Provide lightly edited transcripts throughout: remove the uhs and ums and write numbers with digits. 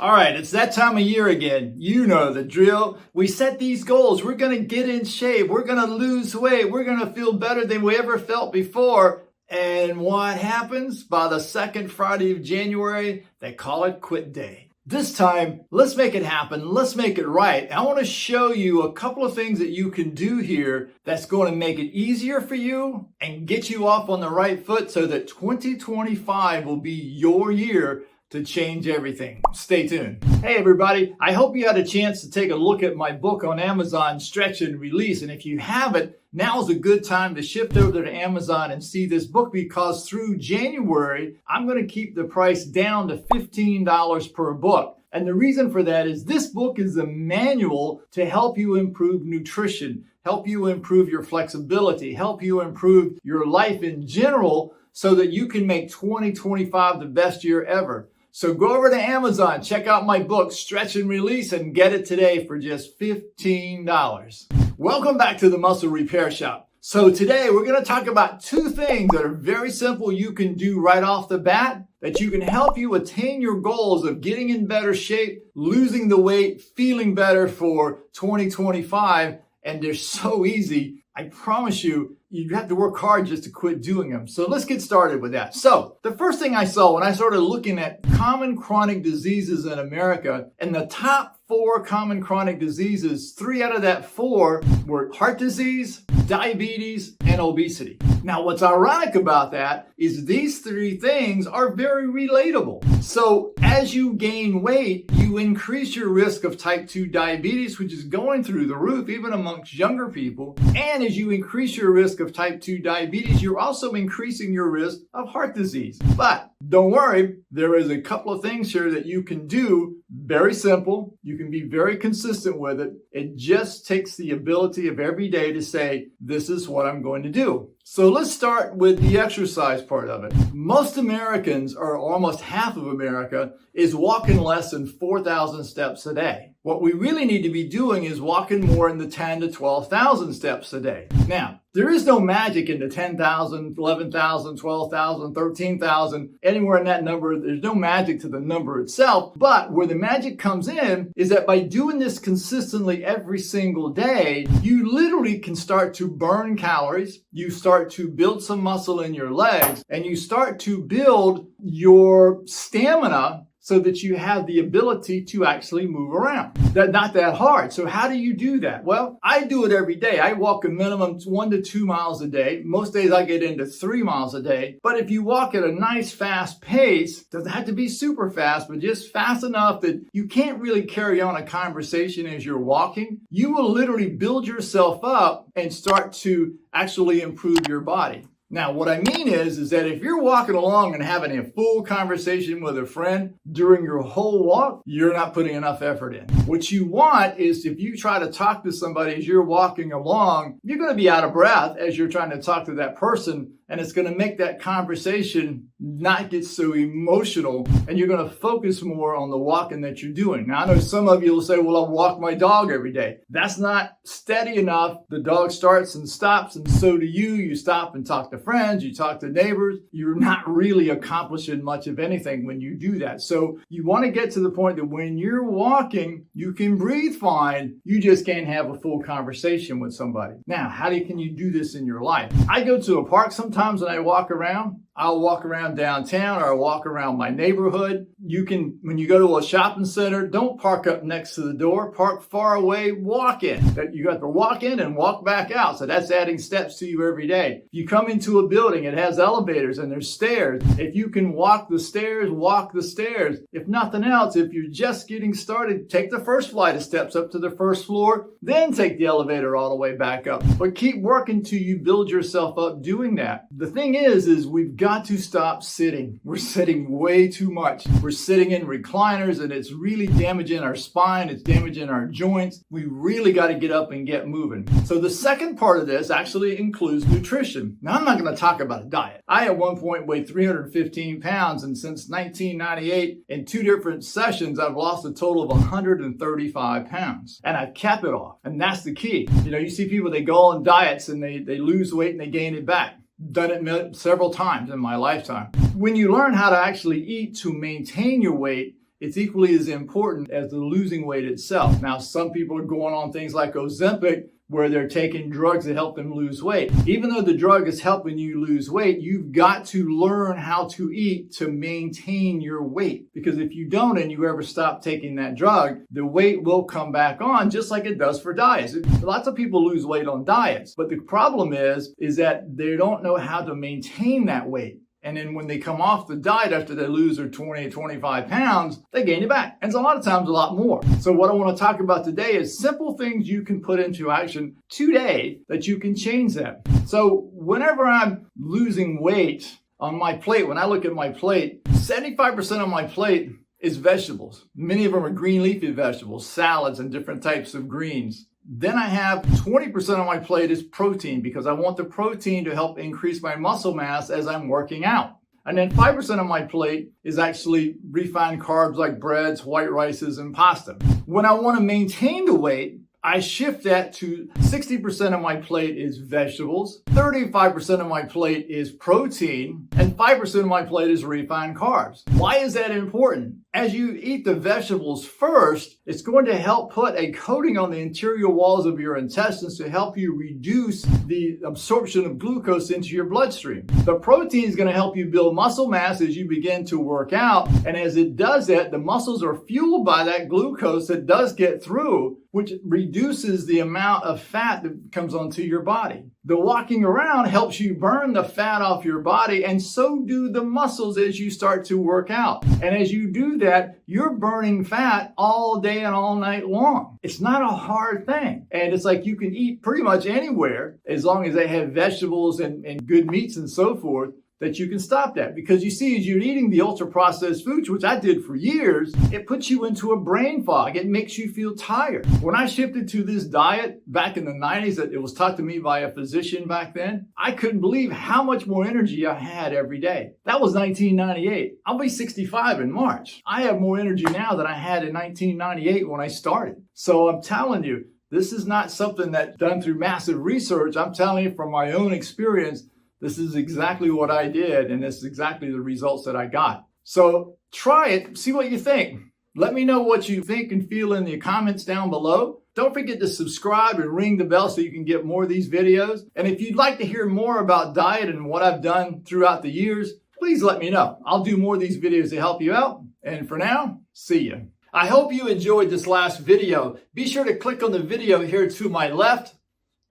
All right, it's that time of year again. You know the drill. We set these goals. We're going to get in shape. We're going to lose weight. We're going to feel better than we ever felt before. And what happens? By the second Friday of January, they call it quit day. This time, let's make it happen. Let's make it right. I want to show you a couple of things that you can do here that's going to make it easier for you and get you off on the right foot so that 2025 will be your year to change everything. Stay tuned. Hey everybody, I hope you had a chance to take a look at my book on Amazon, Stretch and Release. And if you haven't, now's a good time to shift over to Amazon and see this book, because through January, I'm going to keep the price down to $15 per book. And the reason for that is this book is a manual to help you improve nutrition, help you improve your flexibility, help you improve your life in general so that you can make 2025 the best year ever. So go over to Amazon, check out my book, Stretch and Release, and get it today for just $15. Welcome back to the Muscle Repair Shop. So today we're going to talk about two things that are very simple you can do right off the bat that you can help you attain your goals of getting in better shape, losing the weight, feeling better for 2025. And they're so easy. I promise you, you have to work hard just to quit doing them. So let's get started with that. So the first thing I saw when I started looking at common chronic diseases in America, and the top 4 common chronic diseases, 3 out of that 4 were heart disease, diabetes, and obesity. Now, what's ironic about that is these 3 things are very relatable. So as you gain weight, you increase your risk of type 2 diabetes, which is going through the roof, even amongst younger people. And as you increase your risk of type 2 diabetes, you're also increasing your risk of heart disease. But don't worry, there is a couple of things here that you can do. Very simple. You can be very consistent with it. It just takes the ability of every day to say, this is what I'm going to do. So let's start with the exercise part of it. Most Americans, or almost half of America, is walking less than 4,000 steps a day. What we really need to be doing is walking more in the 10 to 12,000 steps a day. Now, there is no magic in the 10,000, 11,000, 12,000, 13,000, anywhere in that number. There's no magic to the number itself. But where the magic comes in is that by doing this consistently every single day, you literally can start to burn calories. You start to build some muscle in your legs, and you start to build your stamina so that you have the ability to actually move around. That's not that hard. So how do you do that? Well, I do it every day. I walk a minimum 1 to 2 miles a day. Most days I get into 3 miles a day. But if you walk at a nice fast pace, doesn't have to be super fast, but just fast enough that you can't really carry on a conversation as you're walking, you will literally build yourself up and start to actually improve your body. Now, what I mean is that if you're walking along and having a full conversation with a friend during your whole walk, you're not putting enough effort in. What you want is if you try to talk to somebody as you're walking along, you're going to be out of breath as you're trying to talk to that person, and it's going to make that conversation not get so emotional, and you're going to focus more on the walking that you're doing. Now, I know some of you will say, well, I walk my dog every day. That's not steady enough. The dog starts and stops, and so do you. You stop and talk to friends, you talk to neighbors. You're not really accomplishing much of anything when you do that. So you want to get to the point that when you're walking, you can breathe fine. You just can't have a full conversation with somebody. Now, can you do this in your life? I go to a park sometimes and I walk around. I'll walk around downtown, or I'll walk around my neighborhood. You can, when you go to a shopping center, don't park up next to the door. Park far away, walk in. You got to walk in and walk back out. So that's adding steps to you every day. If you come into a building, it has elevators and there's stairs. If you can walk the stairs, walk the stairs. If nothing else, if you're just getting started, take the first flight of steps up to the first floor, then take the elevator all the way back up. But keep working till you build yourself up doing that. The thing is we've got to stop sitting. We're sitting way too much. We're sitting in recliners, and it's really damaging our spine. It's damaging our joints. We really got to get up and get moving. So the second part of this actually includes nutrition. Now, I'm not going to talk about a diet. I at one point weighed 315 pounds, and since 1998, in 2 different sessions, I've lost a total of 135 pounds. And I've kept it off. And that's the key. You see people, they go on diets and they lose weight and they gain it back. Done it several times in my lifetime. When you learn how to actually eat to maintain your weight it's equally as important as the losing weight itself. Now, some people are going on things like Ozempic, where they're taking drugs that help them lose weight. Even though the drug is helping you lose weight, you've got to learn how to eat to maintain your weight. Because if you don't and you ever stop taking that drug, the weight will come back on just like it does for diets. Lots of people lose weight on diets, but the problem is that they don't know how to maintain that weight. And then when they come off the diet after they lose their 20 or 25 pounds, they gain it back. And it's a lot of times a lot more. So what I want to talk about today is simple things you can put into action today that you can change that. So whenever I'm losing weight on my plate, when I look at my plate, 75% of my plate is vegetables. Many of them are green leafy vegetables, salads, and different types of greens. Then I have 20% of my plate is protein because I want the protein to help increase my muscle mass as I'm working out. And then 5% of my plate is actually refined carbs like breads, white rices, and pasta. When I want to maintain the weight, I shift that to 60% of my plate is vegetables, 35% of my plate is protein, and 5% of my plate is refined carbs. Why is that important? As you eat the vegetables first, it's going to help put a coating on the interior walls of your intestines to help you reduce the absorption of glucose into your bloodstream. The protein is going to help you build muscle mass as you begin to work out. And as it does that, the muscles are fueled by that glucose that does get through, which reduces the amount of fat that comes onto your body. The walking around helps you burn the fat off your body, and so do the muscles as you start to work out. And as you do that, you're burning fat all day and all night long. It's not a hard thing. And it's like you can eat pretty much anywhere as long as they have vegetables and good meats and so forth, that you can stop that. Because you see, as you're eating the ultra-processed foods, which I did for years, it puts you into a brain fog. It makes you feel tired. When I shifted to this diet back in the 90s, that it was taught to me by a physician back then, I couldn't believe how much more energy I had every day. That was 1998. I'll be 65 in March. I have more energy now than I had in 1998 when I started. So I'm telling you, this is not something that's done through massive research. I'm telling you from my own experience, this is exactly what I did, and this is exactly the results that I got. So try it, see what you think. Let me know what you think and feel in the comments down below. Don't forget to subscribe and ring the bell so you can get more of these videos. And if you'd like to hear more about diet and what I've done throughout the years, please let me know. I'll do more of these videos to help you out. And for now, see you. I hope you enjoyed this last video. Be sure to click on the video here to my left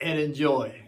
and enjoy.